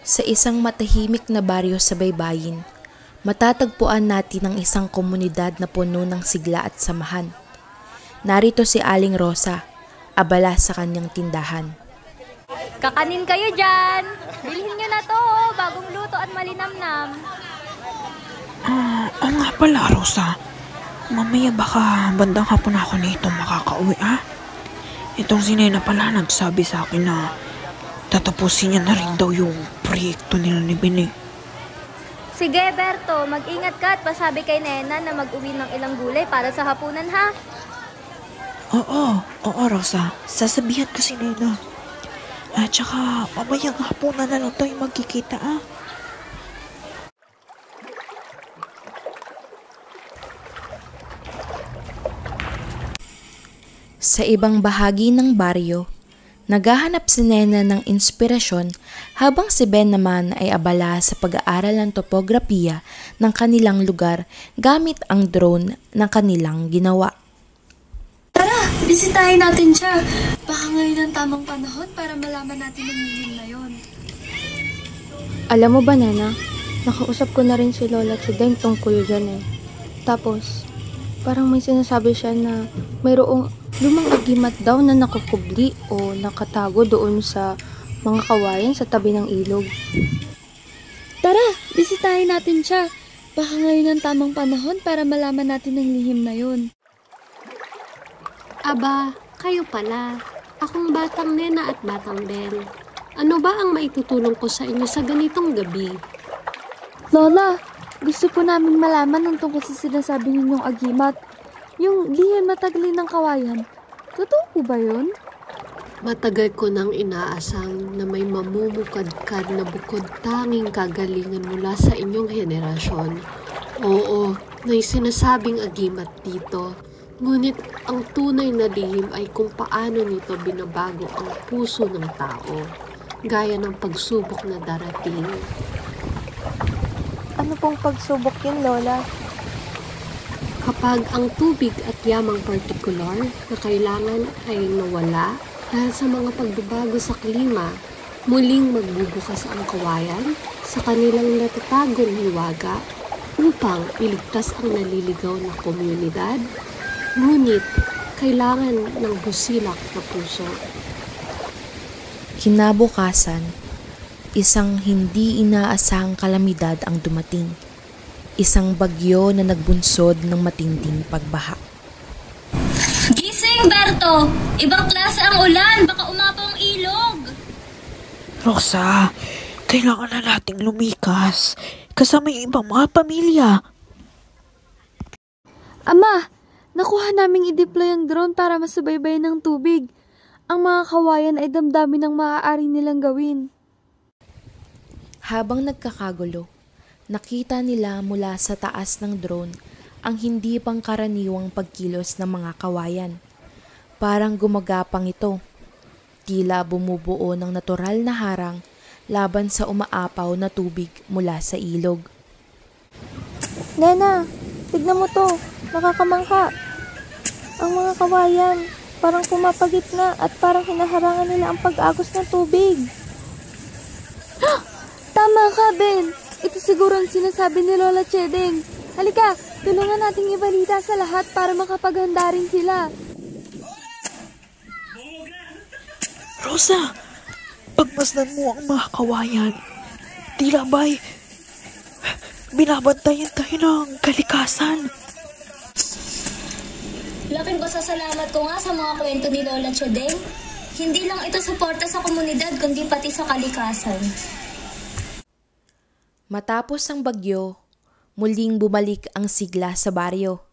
Sa isang matahimik na baryo sa baybayin, matatagpuan natin ang isang komunidad na puno ng sigla at samahan. Narito si Aling Rosa, abala sa kanyang tindahan. Kakanin kayo dyan! Bilhin nyo na to, bagong luto at malinamnam. Oo nga pala, Rosa. Mamaya baka bandang hapon ako nito makakauwi, Itong si Nena pala nagsabi sa akin na tatapusin niya na rin daw yung proyekto nila ni Bini. Sige, Berto, mag-ingat ka at pasabi kay Nena na mag-uwi ng ilang gulay para sa hapunan, ha? Oo, Rosa. Sasabihan ko si Nena. At saka, mamayang hapunan na lang tayo magkikita, Sa ibang bahagi ng baryo, naghahanap si Nena ng inspirasyon habang si Ben naman ay abala sa pag-aaral ng topografiya ng kanilang lugar gamit ang drone na kanilang ginawa. Tara, bisitahin natin siya. Baka ngayon ang tamang panahon para malaman natin ang meaning na yon. Alam mo ba, Nena? Nakausap ko na rin si Lola Chideng tungkol dyan Tapos, parang may sinasabi siya na mayroong lumang agimat daw na nakukubli o nakatago doon sa mga kawayan sa tabi ng ilog. Tara, bisitahin natin siya. Baka ngayon ang tamang panahon para malaman natin ang lihim na yon. Aba, kayo pala. Akong batang Nena at batang Ben. Ano ba ang maitutulong ko sa inyo sa ganitong gabi? Lola, gusto po namin malaman ang tungkol sa sinasabi ninyong agimat. Yung lihim na taglay ng kawayan. Totoo po ba yun? Matagal ko nang inaasam na may mamumukadkad na bukod tanging kagalingan mula sa inyong henerasyon. Oo, may sinasabing agimat dito. Ngunit ang tunay na lihim ay kung paano nito binabago ang puso ng tao, gaya ng pagsubok na darating. Ano pong pagsubok yun, Lola? Kapag ang tubig at yamang partikular na kailangan ay nawala dahil sa mga pagbabago sa klima, muling magbubukas ang kawayan sa kanilang natatagong hiwaga upang iligtas ang naliligaw na komunidad, ngunit kailangan ng busilak na puso. Kinabukasan, isang hindi inaasahang kalamidad ang dumating. Isang bagyo na nagbunsod ng matinding pagbaha. Gising, Berto! Ibang klase ang ulan, baka umapaw ang ilog. Rosa, kailangan na nating lumikas kasama yung ibang mga pamilya. Ama, nakuha naming i-deploy ang drone para masubaybay ng tubig. Ang mga kawayan ay damdamin ng maaari nilang gawin. Habang nagkakagulo, nakita nila mula sa taas ng drone ang hindi pangkaraniwang pagkilos ng mga kawayan. Parang gumagapang ito. Tila bumubuo ng natural na harang laban sa umaapaw na tubig mula sa ilog. Nena, tignan mo to. Nakakamangha. Ang mga kawayan, parang pumapagitna at parang hinaharangan nila ang pag-agos ng tubig. Tama ka, Ben. Ito siguro ang sinasabi ni Lola Chedeng. Halika, tulungan nating ibalita sa lahat para makapaghanda rin sila. Rosa, pagmasdan mo ang mga kawayan. Tila ba'y binabantayan tayo ng kalikasan. Laking pasasalamat ko nga sa mga kwento ni Lola Chedeng. Hindi lang ito suporta sa komunidad, kundi pati sa kalikasan. Matapos ang bagyo, muling bumalik ang sigla sa baryo.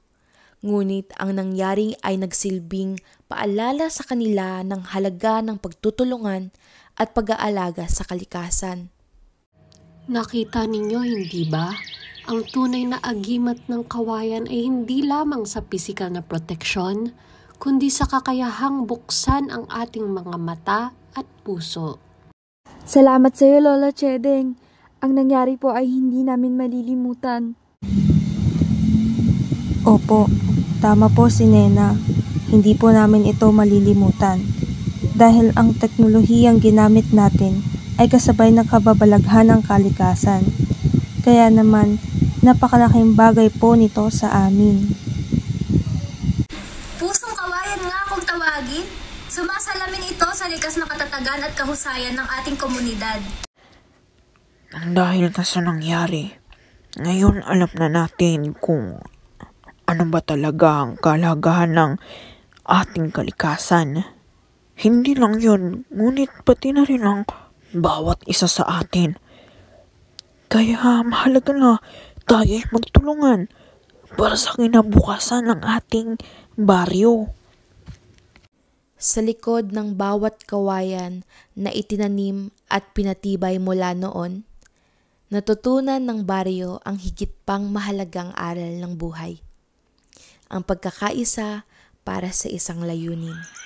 Ngunit ang nangyari ay nagsilbing paalala sa kanila ng halaga ng pagtutulungan at pag-aalaga sa kalikasan. Nakita ninyo, hindi ba? Ang tunay na agimat ng kawayan ay hindi lamang sa pisikal na proteksyon, kundi sa kakayahang buksan ang ating mga mata at puso. Salamat sa iyo, Lola Chedeng. Ang nangyari po ay hindi namin malilimutan. Opo, tama po si Nena. Hindi po namin ito malilimutan. Dahil ang teknolohiyang ginamit natin ay kasabay ng kababalaghan ng kalikasan. Kaya naman, napakalaking bagay po nito sa amin. Pusong kawayan nga kung tawagin. Sumasalamin ito sa likas na katatagan at kahusayan ng ating komunidad. Dahil sa nangyari, ngayon alam na natin kung ano ba talaga ang kalagahan ng ating kalikasan. Hindi lang yun, ngunit pati na rin ang bawat isa sa atin. Kaya mahalaga na tayo magtulungan para sa kinabukasan ng ating baryo. Sa likod ng bawat kawayan na itinanim at pinatibay mula noon, natutunan ng baryo ang higit pang mahalagang aral ng buhay. Ang pagkakaisa para sa isang layunin.